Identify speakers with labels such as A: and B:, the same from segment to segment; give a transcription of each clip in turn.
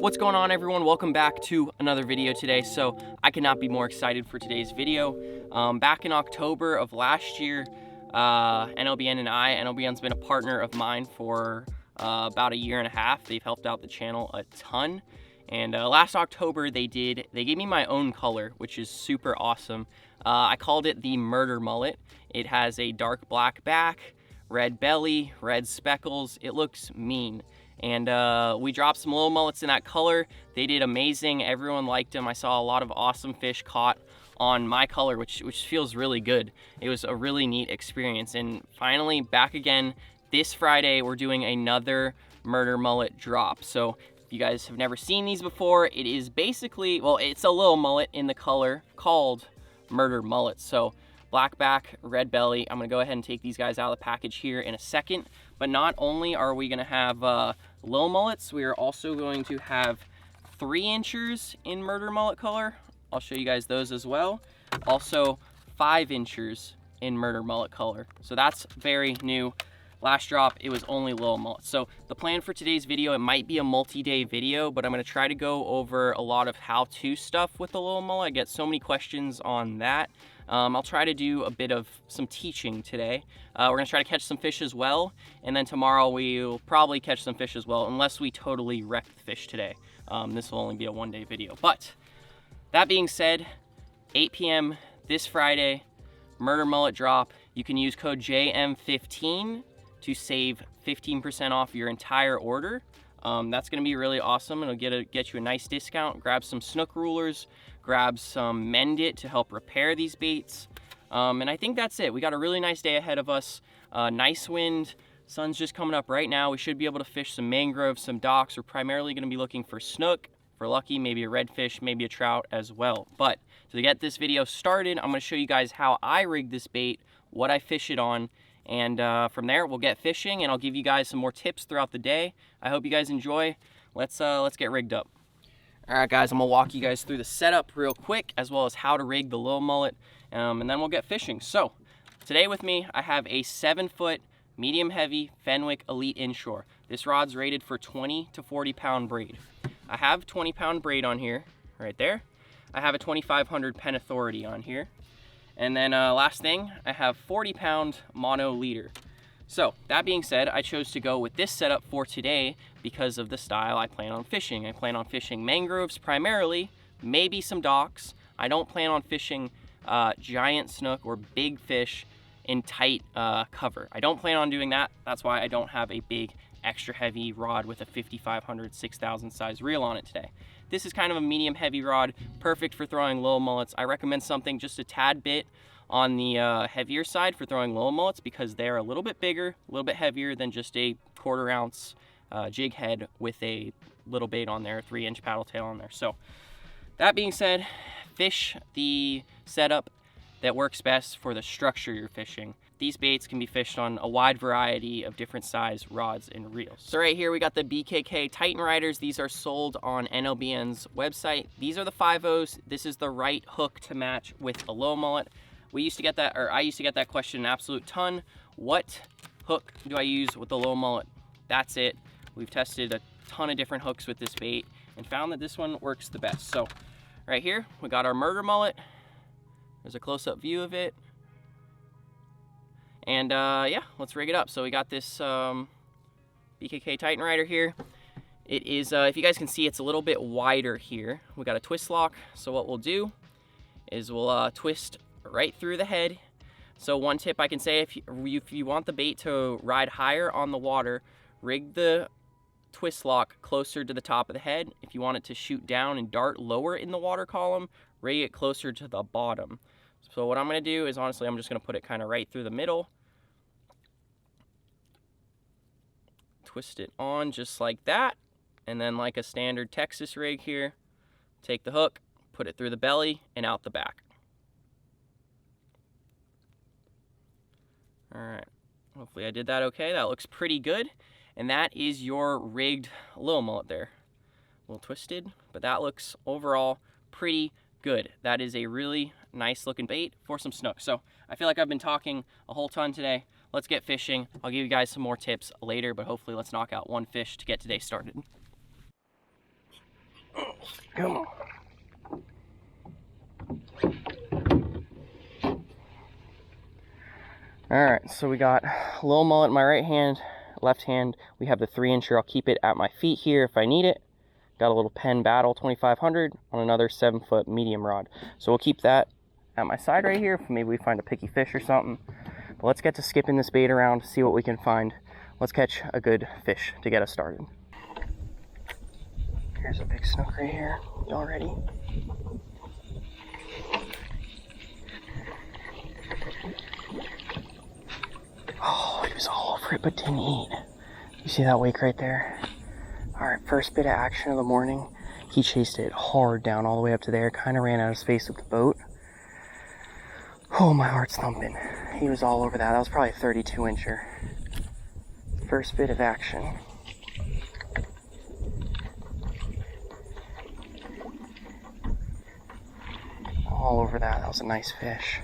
A: What's going on, everyone? Welcome back to another video today. So I cannot be more excited for today's video. Back in October of last year, NLBN's been a partner of mine for about a year and a half. They've helped out the channel a ton. And last October they gave me my own color, which is super awesome. I called it the Murder Mullet. It has a dark black back, red belly, red speckles. It looks mean. And we dropped some Lil Mullets in that color. They did amazing. Everyone liked them. I saw a lot of awesome fish caught on my color, which feels really good. It was a really neat experience. And finally, back again this Friday, we're doing another Murder Mullet drop. So if you guys have never seen these before, it is basically, well, it's a Lil Mullet in the color called Murder Mullet. So black back, red belly. I'm gonna go ahead and take these guys out of the package here in a second. But not only are we gonna have Lil Mullets, we are also going to have 3-inchers in Murder Mullet color. I'll show you guys those as well. Also 5-inchers in Murder Mullet color. So that's very new. Last drop, it was only Lil Mullet. So the plan for today's video, it might be a multi-day video, but I'm gonna try to go over a lot of how-to stuff with the Lil Mullet. I get so many questions on that. I'll try to do a bit of some teaching today. We're gonna try to catch some fish as well, and then tomorrow we'll probably catch some fish as well, unless we totally wreck the fish today. This will only be a one-day video. But that being said, 8 p.m. this Friday, Murder Mullet drop. You can use code JM15 to save 15% off your entire order. That's gonna be really awesome. It'll get you a nice discount. Grab some snook rulers, grab some Mend It to help repair these baits. And I think that's it. We got a really nice day ahead of us. Nice wind, sun's just coming up right now. We should be able to fish some mangroves, some docks. We're primarily gonna be looking for snook, for lucky, maybe a redfish, maybe a trout as well. But to get this video started, I'm gonna show you guys how I rig this bait, what I fish it on, and from there we'll get fishing, and I'll give you guys some more tips throughout the day. I hope you guys enjoy. Let's get rigged up. All right, guys, I'm gonna walk you guys through the setup real quick, as well as how to rig the Lil Mullet, and then we'll get fishing. So today with me, I have a 7-foot medium heavy Fenwick Elite Inshore. This rod's rated for 20 to 40 pound braid. I have 20-pound braid on here, right there. I have a 2500 Penn Authority on here. And then last thing, I have 40-pound mono leader. So that being said, I chose to go with this setup for today because of the style I plan on fishing. I plan on fishing mangroves primarily, maybe some docks. I don't plan on fishing giant snook or big fish in tight cover. I don't plan on doing that. That's why I don't have a big extra heavy rod with a 5500 6000 size reel on it today. This is kind of a medium heavy rod, perfect for throwing Lil Mullets. I recommend something just a tad bit on the heavier side for throwing Lil Mullets because they're a little bit bigger, a little bit heavier than just a 1/4 ounce jig head with a little bait on there, 3-inch paddle tail on there. So that being said, fish the setup that works best for the structure you're fishing. These baits can be fished on a wide variety of different size rods and reels. So right here we got the BKK Titan Riders. These are sold on NLBN's website. These are the 5.0s. This is the right hook to match with a Lil Mullet. I used to get that question an absolute ton. What hook do I use with the Lil Mullet? That's it. We've tested a ton of different hooks with this bait and found that this one works the best. So right here, we got our Murder Mullet. There's a close-up view of it. And yeah, let's rig it up. So we got this BKK Titan Rider here. It is, if you guys can see, it's a little bit wider here. We got a twist lock. So what we'll do is we'll twist right through the head. So one tip I can say, if you want the bait to ride higher on the water, rig the twist lock closer to the top of the head. If you want it to shoot down and dart lower in the water column, rig it closer to the bottom. So what I'm gonna do is, honestly, I'm just gonna put it kind of right through the middle. Twist it on just like that. And then like a standard Texas rig here, take the hook, put it through the belly and out the back. All right, hopefully I did that okay. That looks pretty good. And that is your rigged Lil Mullet there. A little twisted, but that looks overall pretty good. That is a really nice looking bait for some snook. So I feel like I've been talking a whole ton today. Let's get fishing. I'll give you guys some more tips later, but hopefully let's knock out one fish to get today started. Come on. Alright, so we got Lil Mullet in my right hand, left hand. We have the 3-incher. I'll keep it at my feet here if I need it. Got a little Penn Battle 2500 on another 7-foot medium rod. So we'll keep that at my side right here if maybe we find a picky fish or something. But let's get to skipping this bait around, see what we can find. Let's catch a good fish to get us started. Here's a big snook right here. Y'all ready? Oh, he was all over it but didn't eat. You see that wake right there? Alright, first bit of action of the morning. He chased it hard down all the way up to there. Kind of ran out of space with the boat. Oh, my heart's thumping. He was all over that. That was probably a 32-incher. First bit of action. All over that. That was a nice fish.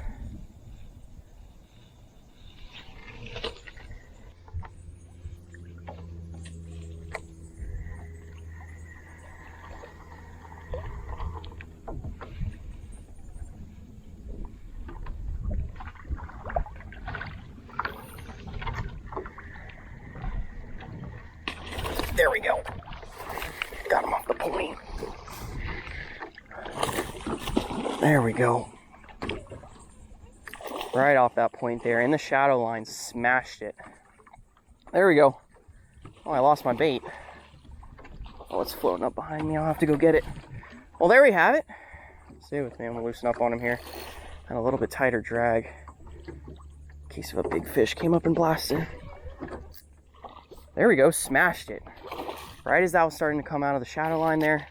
A: There we go. Got him off the point. There we go. Right off that point there, in the shadow line, smashed it. There we go. Oh, I lost my bait. Oh, it's floating up behind me. I'll have to go get it. Well, there we have it. Stay with me. I'm gonna loosen up on him here. And a little bit tighter drag. In case of a big fish came up and blasted. There we go, smashed it. Right as that was starting to come out of the shadow line there,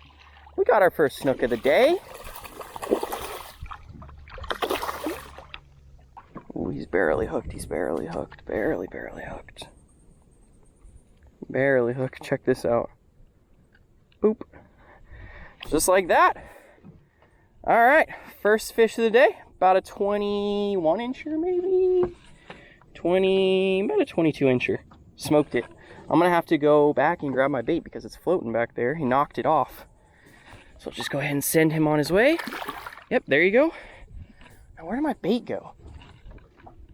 A: we got our first snook of the day. Ooh, he's barely hooked, he's barely hooked. Barely hooked. Barely hooked, check this out. Boop. Just like that. All right, first fish of the day. About a 21-incher maybe? About a 22-incher. Smoked it. I'm gonna have to go back and grab my bait because it's floating back there. He knocked it off. So I'll just go ahead and send him on his way. Yep, there you go. Now where did my bait go?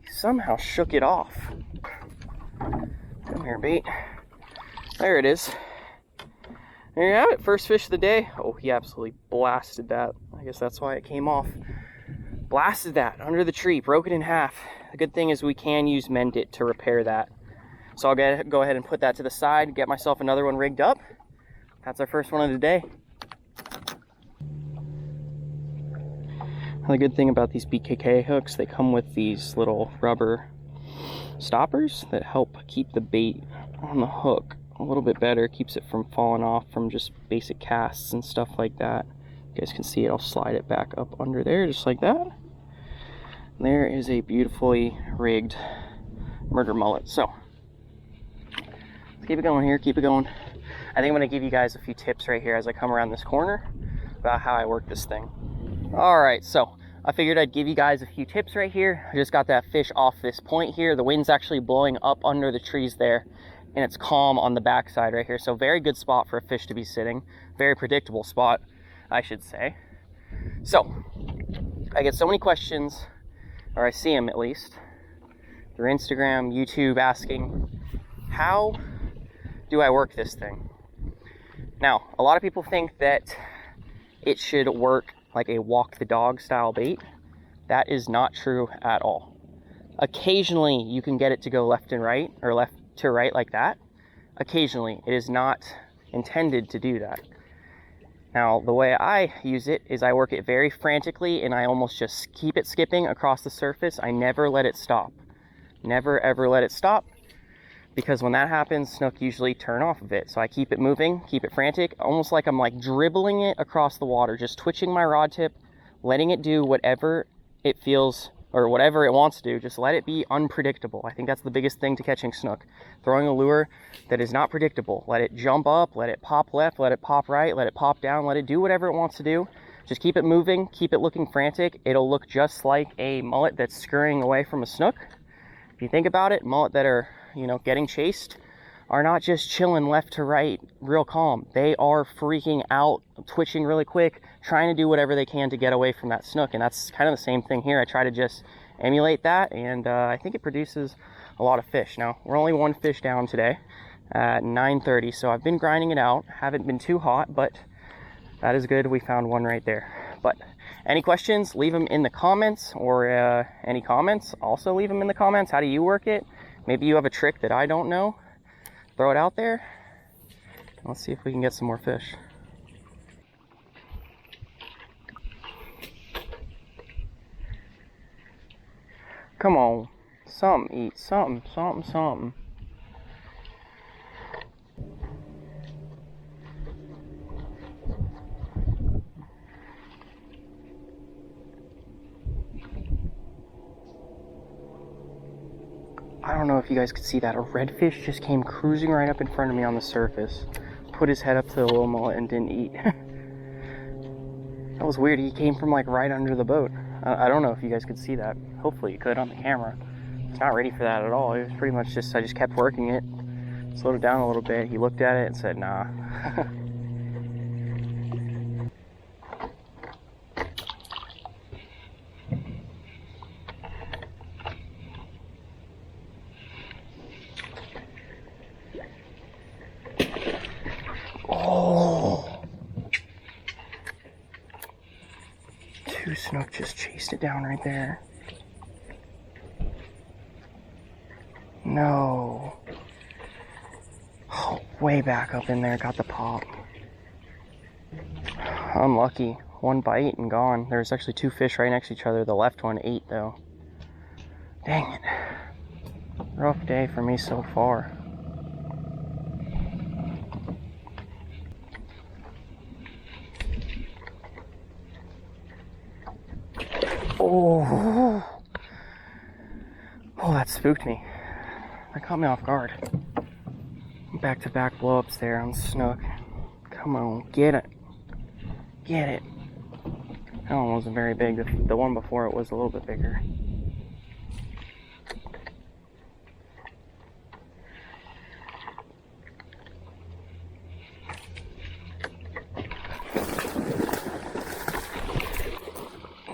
A: He somehow shook it off. Come here, bait. There it is. There you have it, first fish of the day. Oh, he absolutely blasted that. I guess that's why it came off. Blasted that under the tree, broke it in half. The good thing is we can use Mend It to repair that. So I'll go ahead and put that to the side, get myself another one rigged up. That's our first one of the day. The good thing about these BKK hooks, they come with these little rubber stoppers that help keep the bait on the hook a little bit better, keeps it from falling off from just basic casts and stuff like that. You guys can see it, I'll slide it back up under there just like that. There is a beautifully rigged murder mullet. So keep it going here, keep it going. I think I'm gonna give you guys a few tips right here as I come around this corner about how I work this thing. All right, so I figured I'd give you guys a few tips right here. I just got that fish off this point here. The wind's actually blowing up under the trees there, and it's calm on the backside right here. So very good spot for a fish to be sitting. Very predictable spot, I should say. So I get so many questions, or I see them at least, through Instagram, YouTube, asking, how do I work this thing? Now, a lot of people think that it should work like a walk the dog style bait. That is not true at all. Occasionally you can get it to go left and right, or left to right like that. Occasionally. It is not intended to do that. Now, the way I use it is I work it very frantically, and I almost just keep it skipping across the surface. I never let it stop. Never ever let it stop, because when that happens, snook usually turn off of it. So I keep it moving, keep it frantic, almost like I'm like dribbling it across the water, just twitching my rod tip, letting it do whatever it feels or whatever it wants to do. Just let it be unpredictable. I think that's the biggest thing to catching snook. Throwing a lure that is not predictable. Let it jump up, let it pop left, let it pop right, let it pop down, let it do whatever it wants to do. Just keep it moving, keep it looking frantic. It'll look just like a mullet that's scurrying away from a snook. If you think about it, mullet that are, you know, getting chased are not just chilling left to right, real calm. They are freaking out, twitching really quick, trying to do whatever they can to get away from that snook. And that's kind of the same thing here. I try to just emulate that, and I think it produces a lot of fish. Now, we're only one fish down today at 9:30, so I've been grinding it out. Haven't been too hot, but that is good. We found one right there. But any questions, leave them in the comments, or any comments, also leave them in the comments. How do you work it? Maybe you have a trick that I don't know. Throw it out there. Let's see if we can get some more fish. Come on, something, eat something, something. I don't know if you guys could see that. A redfish just came cruising right up in front of me on the surface. Put his head up to the Lil Mullet and didn't eat. That was weird. He came from like right under the boat. I don't know if you guys could see that. Hopefully you could on the camera. It's not ready for that at all. It was pretty much just, I just kept working it. Slowed it down a little bit. He looked at it and said, nah. Two snook just chased it down right there. No. Oh, way back up in there, got the pop. Unlucky. One bite and gone. There's actually two fish right next to each other. The left one ate though. Dang it. Rough day for me so far. Oh, that spooked me. That caught me off guard. Back-to-back blow-ups there on snook. Come on, get it. Get it. That one wasn't very big. The one before it was a little bit bigger.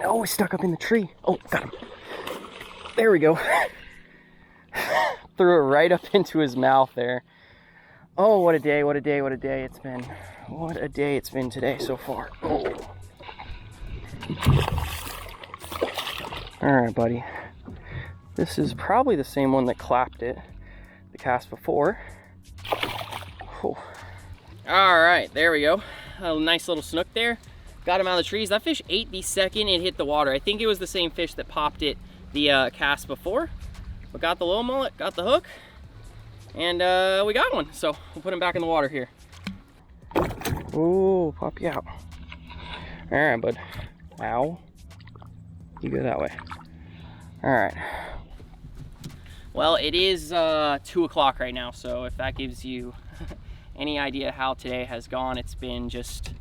A: Oh, he's stuck up in the tree. Oh, got him. There we go. Threw it right up into his mouth there. Oh, what a day, what a day, what a day it's been. What a day it's been today so far. Oh. Alright, buddy. This is probably the same one that clapped it the cast before. Oh. Alright, there we go. A nice little snook there. Got him out of the trees. That fish ate the second it hit the water. I think it was the same fish that popped it the cast before. But got the Lil Mullet, got the hook, and we got one. So we'll put him back in the water here. Ooh, pop you out. All right, bud. Ow. You go that way. All right. Well, it is 2 o'clock right now, so if that gives you any idea how today has gone, it's been just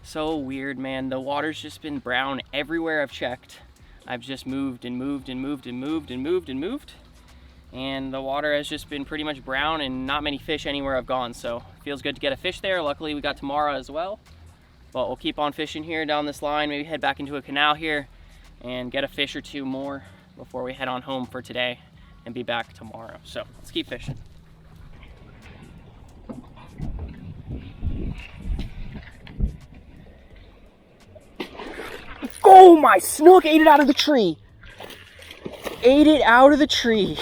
A: so weird, man. The water's just been brown everywhere I've checked. I've just moved and moved and moved and moved and moved and moved. And the water has just been pretty much brown and not many fish anywhere I've gone. So it feels good to get a fish there. Luckily we got tomorrow as well. But we'll keep on fishing here down this line, maybe head back into a canal here and get a fish or two more before we head on home for today and be back tomorrow. So let's keep fishing. Oh, my snook ate it out of the tree. Ate it out of the tree.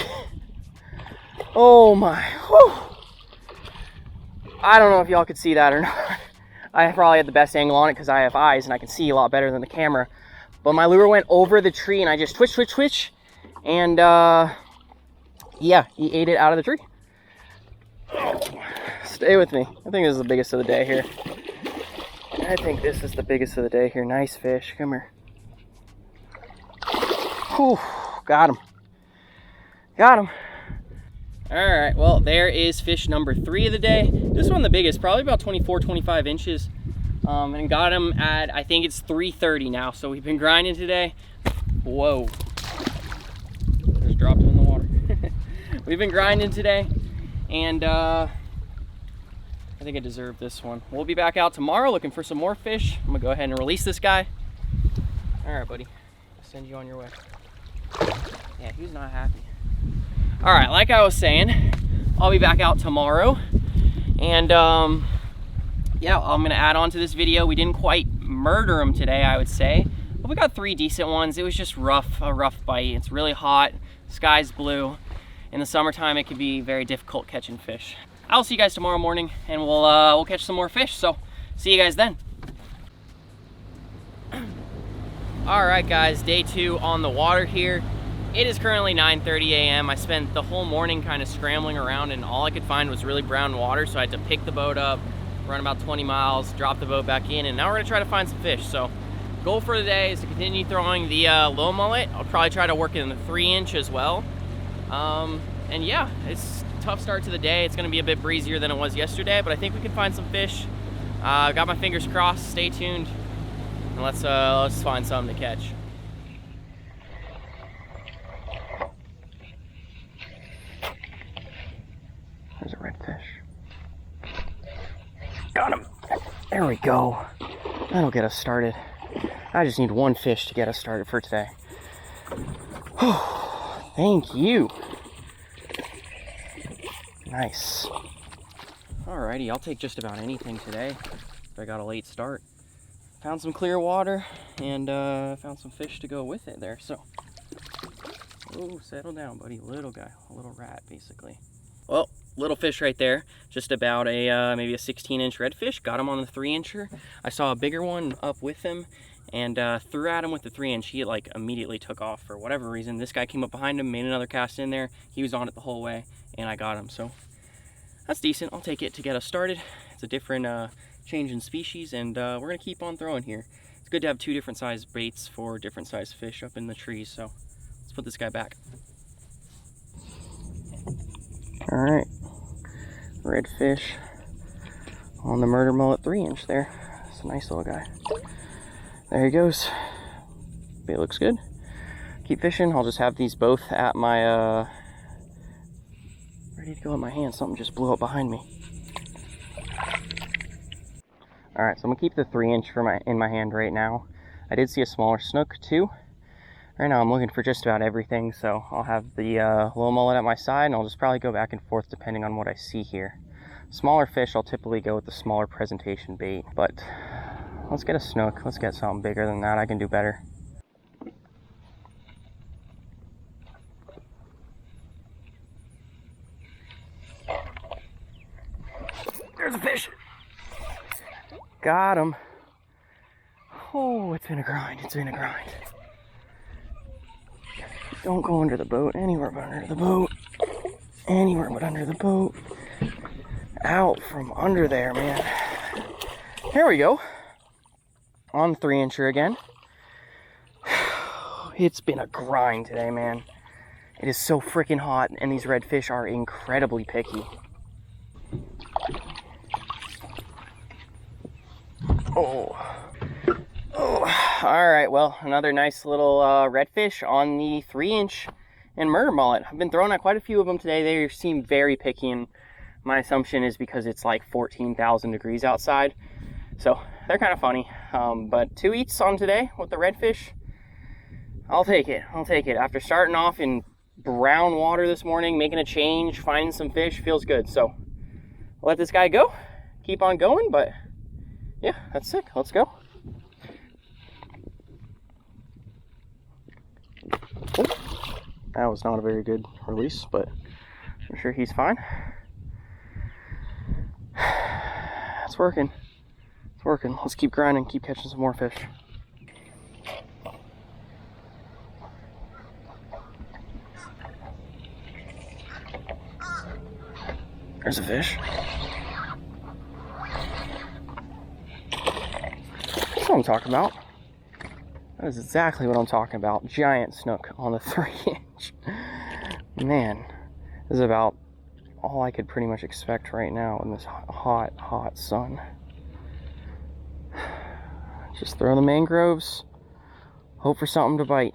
A: Oh my. Whew. I don't know if y'all could see that or not. I probably had the best angle on it because I have eyes and I can see a lot better than the camera. But my lure went over the tree and I just twitch. And yeah, he ate it out of the tree. Stay with me. I think this is the biggest of the day here. I think this is the biggest of the day here. Nice fish. Come here. Whew. Got him. Got him. All right, well, there is fish number 3 of the day. This one the biggest, probably about 24, 25 inches. And got him at, I think it's 3:30 now. So we've been grinding today. Whoa. Just dropped him in the water. We've been grinding today. And I think I deserve this one. We'll be back out tomorrow looking for some more fish. I'm gonna go ahead and release this guy. All right, buddy, I'll send you on your way. Yeah, he's not happy. All right, like I was saying, I'll be back out tomorrow. And yeah, I'm gonna add on to this video. We didn't quite murder them today, I would say, but we got 3 decent ones. It was just rough, a rough bite. It's really hot, sky's blue. In the summertime, it can be very difficult catching fish. I'll see you guys tomorrow morning, and we'll catch some more fish. So see you guys then. All right, guys, day 2 on the water here. It is currently 9:30 a.m. I spent the whole morning kind of scrambling around, and all I could find was really brown water. So I had to pick the boat up, run about 20 miles, drop the boat back in, and now we're gonna try to find some fish. So goal for the day is to continue throwing the Lil Mullet. I'll probably try to work in the 3-inch as well. And yeah, it's a tough start to the day. It's gonna be a bit breezier than it was yesterday, but I think we can find some fish. Got my fingers crossed. Stay tuned, and let's find something to catch. There's a redfish. Got him. There we go. That'll get us started. I just need 1 fish to get us started for today. Thank you. Nice. Alrighty, I'll take just about anything today. I got a late start. Found some clear water and found some fish to go with it there. So, oh, settle down, buddy. Little guy, a little rat, basically. Well, little fish right there. Just about a maybe a 16-inch redfish. Got him on the 3-incher. I saw a bigger one up with him and threw at him with the 3-inch. He like immediately took off for whatever reason. This guy came up behind him, made another cast in there. He was on it the whole way, and I got him. So that's decent. I'll take it to get us started. It's a different change in species, and we're gonna keep on throwing here. It's good to have 2 different size baits for different size fish up in the trees. So let's put this guy back. All right, redfish on the Murder Mullet 3-inch there. It's a nice little guy. There he goes. Bait looks good. Keep fishing. I'll just have these both at my ready to go in my hand. Something just blew up behind me. All right, so I'm gonna keep the 3-inch in my hand right now. I did see a smaller snook too. Right now I'm looking for just about everything, so I'll have the Lil Mullet at my side, and I'll just probably go back and forth depending on what I see here. Smaller fish, I'll typically go with the smaller presentation bait, but let's get a snook. Let's get something bigger than that. I can do better. There's a fish. Got him. Oh, it's been a grind. It's been a grind. Don't go under the boat. Anywhere but under the boat. Anywhere but under the boat. Out from under there, man. Here we go. On 3-incher again. It's been a grind today, man. It is so freaking hot, and these redfish are incredibly picky. Oh. All right, well, another nice little redfish on the 3-inch and Murder Mullet. I've been throwing at quite a few of them today. They seem very picky, and my assumption is because it's like 14,000 degrees outside. So they're kind of funny. But 2 eats on today with the redfish. I'll take it. I'll take it. After starting off in brown water this morning, making a change, finding some fish, feels good. So I'll let this guy go. Keep on going, but yeah, that's sick. Let's go. Oh, that was not a very good release, but I'm sure he's fine. It's working. It's working. Let's keep grinding, keep catching some more fish. There's a fish. That's what I'm talking about. That is exactly what I'm talking about. Giant snook on the 3-inch. Man, this is about all I could pretty much expect right now in this hot, hot sun. Just throw the mangroves, hope for something to bite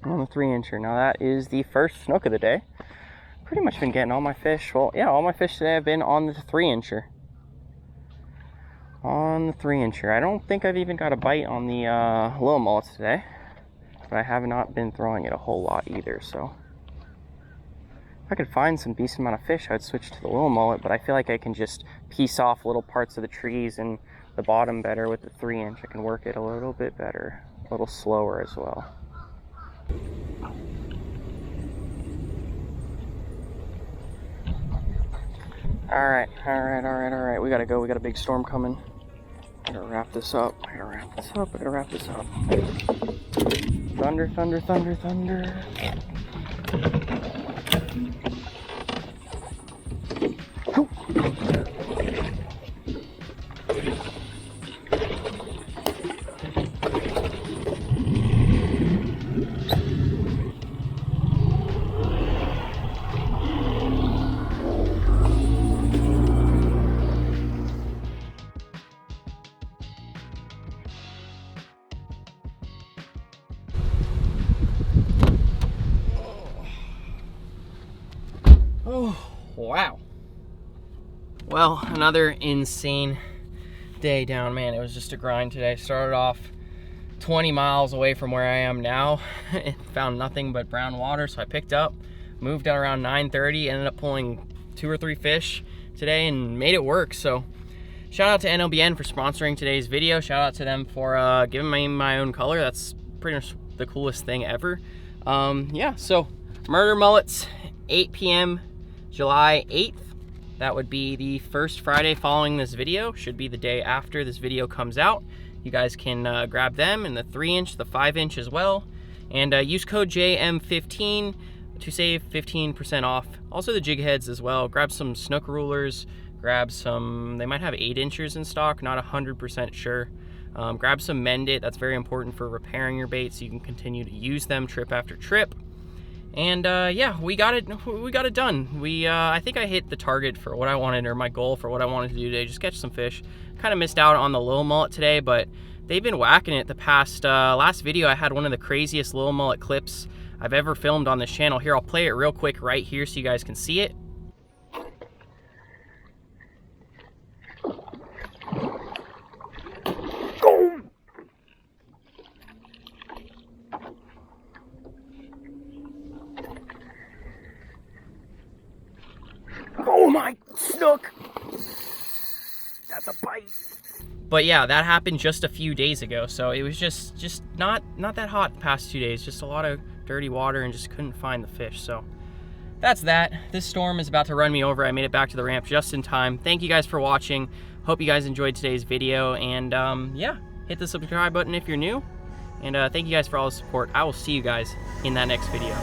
A: on the 3-incher. Now that is the first snook of the day. pretty much been getting all my fish. Well, yeah, all my fish today have been on the 3-incher. On the 3-incher. I don't think I've even got a bite on the Lil Mullets today, but I have not been throwing it a whole lot either, so if I could find some decent amount of fish, I would switch to the Lil Mullet, but I feel like I can just piece off little parts of the trees and the bottom better with the 3-inch. I can work it a little bit better, a little slower as well. All right. We gotta go. We got a big storm coming. I gotta wrap this up. Thunder, thunder, thunder, thunder. Oh, wow. Well, another insane day down, man. It was just a grind today. Started off 20 miles away from where I am now and found nothing but brown water, so I picked up, moved out around 9:30, ended up pulling 2 or 3 fish today and made it work. So shout out to NLBN for sponsoring today's video. Shout out to them for giving me my own color. That's pretty much the coolest thing ever. Yeah, so Murder Mullets, 8 p.m. July 8th. That would be the first Friday following this video. Should be the day after this video comes out. You guys can grab them in the 3-inch, the 5-inch as well. And use code JM15 to save 15% off. Also the jig heads as well. Grab some snook rulers. Grab some, they might have 8-inchers in stock, not 100% sure. Grab some Mend It. That's very important for repairing your bait so you can continue to use them trip after trip. And yeah, we got it done. I think I hit the target for what I wanted, or my goal for what I wanted to do today, just catch some fish. Kind of missed out on the Lil Mullet today, but they've been whacking it the past, last video I had one of the craziest Lil Mullet clips I've ever filmed on this channel. Here, I'll play it real quick right here so you guys can see it. Oh my snook! That's a bite. But yeah, that happened just a few days ago, so it was just not that hot the past 2 days. Just a lot of dirty water and just couldn't find the fish. So that's that. This storm is about to run me over. I made it back to the ramp just in time. Thank you guys for watching. Hope you guys enjoyed today's video, and yeah, hit the subscribe button if you're new. And thank you guys for all the support. I will see you guys in that next video.